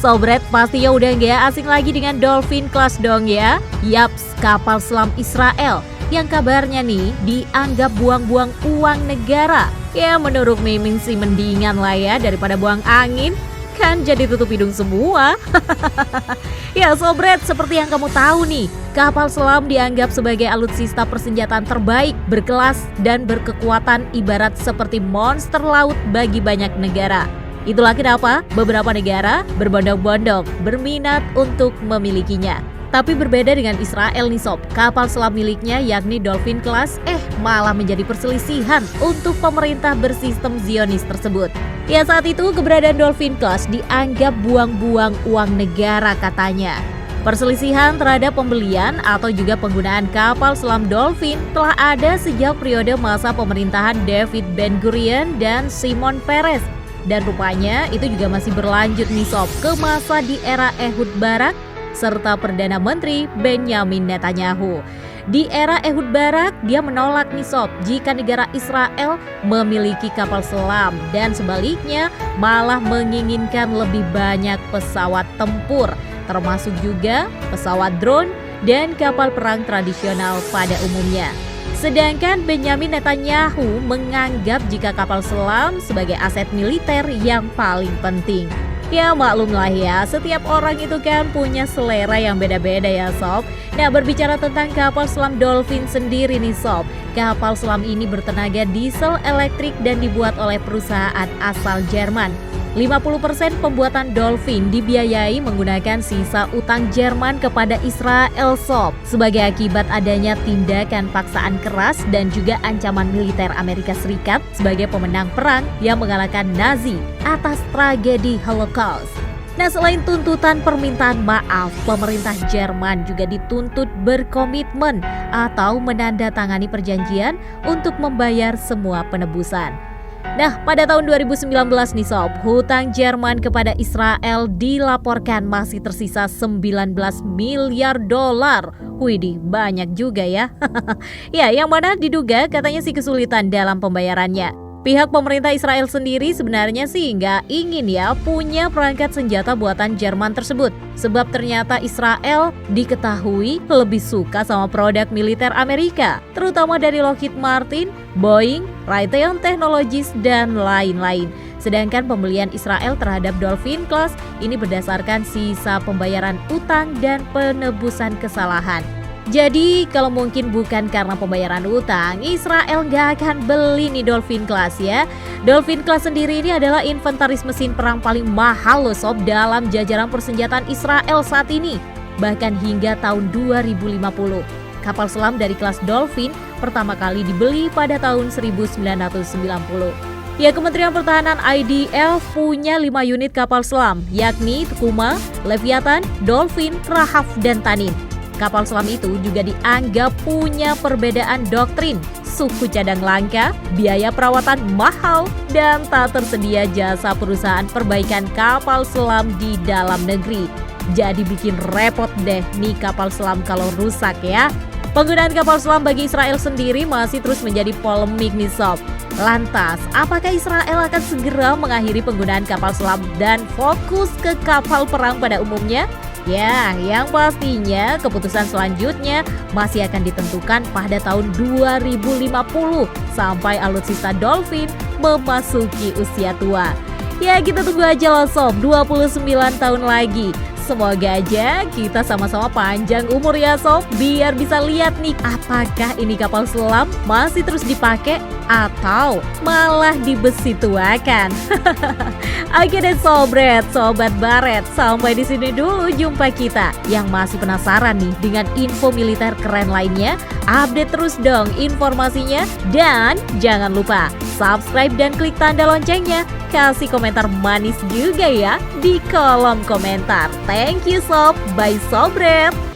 Sobret, pastinya udah nggak asing lagi dengan Dolphin Class dong ya. Yaps, kapal selam Israel yang kabarnya nih dianggap buang-buang uang negara. Ya menurut Miming sih mendingan lah ya daripada buang angin. Kan jadi tutup hidung semua. Ya Sobret, seperti yang kamu tahu nih, kapal selam dianggap sebagai alutsista persenjataan terbaik, berkelas dan berkekuatan ibarat seperti monster laut bagi banyak negara. Itulah kenapa beberapa negara berbondong-bondong berminat untuk memilikinya. Tapi berbeda dengan Israel nih sob, kapal selam miliknya yakni Dolphin Class malah menjadi perselisihan untuk pemerintah bersistem Zionis tersebut. Ya saat itu keberadaan Dolphin Class dianggap buang-buang uang negara katanya. Perselisihan terhadap pembelian atau juga penggunaan kapal selam Dolphin telah ada sejak periode masa pemerintahan David Ben-Gurion dan Shimon Peres. Dan rupanya itu juga masih berlanjut nih sob ke masa di era Ehud Barak serta Perdana Menteri Benyamin Netanyahu. Di era Ehud Barak dia menolak nih sob jika negara Israel memiliki kapal selam dan sebaliknya malah menginginkan lebih banyak pesawat tempur termasuk juga pesawat drone dan kapal perang tradisional pada umumnya. Sedangkan Benyamin Netanyahu menganggap jika kapal selam sebagai aset militer yang paling penting. Ya maklumlah ya, setiap orang itu kan punya selera yang beda-beda ya sob. Nah berbicara tentang kapal selam Dolphin sendiri nih sob, kapal selam ini bertenaga diesel elektrik dan dibuat oleh perusahaan asal Jerman. 50% pembuatan Dolphin dibiayai menggunakan sisa utang Jerman kepada Israel sob sebagai akibat adanya tindakan paksaan keras dan juga ancaman militer Amerika Serikat sebagai pemenang perang yang mengalahkan Nazi atas tragedi Holocaust. Nah selain tuntutan permintaan maaf, pemerintah Jerman juga dituntut berkomitmen atau menandatangani perjanjian untuk membayar semua penebusan. Nah, pada tahun 2019 nih sob, hutang Jerman kepada Israel dilaporkan masih tersisa 19 miliar dolar. Widih, banyak juga ya. Ya, yang mana diduga katanya sih kesulitan dalam pembayarannya. Pihak pemerintah Israel sendiri sebenarnya sih nggak ingin ya punya perangkat senjata buatan Jerman tersebut. Sebab ternyata Israel diketahui lebih suka sama produk militer Amerika, terutama dari Lockheed Martin, Boeing, Raytheon Technologies, dan lain-lain. Sedangkan pembelian Israel terhadap Dolphin Class ini berdasarkan sisa pembayaran utang dan penebusan kesalahan. Jadi kalau mungkin bukan karena pembayaran utang, Israel nggak akan beli nih Dolphin Class ya. Dolphin Class sendiri ini adalah inventaris mesin perang paling mahal loh sob dalam jajaran persenjataan Israel saat ini. Bahkan hingga tahun 2050. Kapal selam dari kelas Dolphin pertama kali dibeli pada tahun 1990. Ya, Kementerian Pertahanan IDF punya 5 unit kapal selam, yakni Tukuma, Leviathan, Dolphin, Rahaf, dan Tanin. Kapal selam itu juga dianggap punya perbedaan doktrin, suku cadang langka, biaya perawatan mahal, dan tak tersedia jasa perusahaan perbaikan kapal selam di dalam negeri. Jadi bikin repot deh nih kapal selam kalau rusak ya. Penggunaan kapal selam bagi Israel sendiri masih terus menjadi polemik nih sob. Lantas, apakah Israel akan segera mengakhiri penggunaan kapal selam dan fokus ke kapal perang pada umumnya? Ya, yang pastinya keputusan selanjutnya masih akan ditentukan pada tahun 2050 sampai alutsista Dolphin memasuki usia tua. Ya, kita tunggu aja loh sob, 29 tahun lagi. Semoga aja kita sama-sama panjang umur ya sob, biar bisa lihat nih apakah ini kapal selam masih terus dipakai atau malah dibesi tuakan. Oke deh Sobret, Sobat Baret, sampai di sini dulu jumpa kita. Yang masih penasaran nih dengan info militer keren lainnya, update terus dong informasinya. Dan jangan lupa subscribe dan klik tanda loncengnya. Kasih komentar manis juga ya di kolom komentar. Thank you sob, bye Sobret.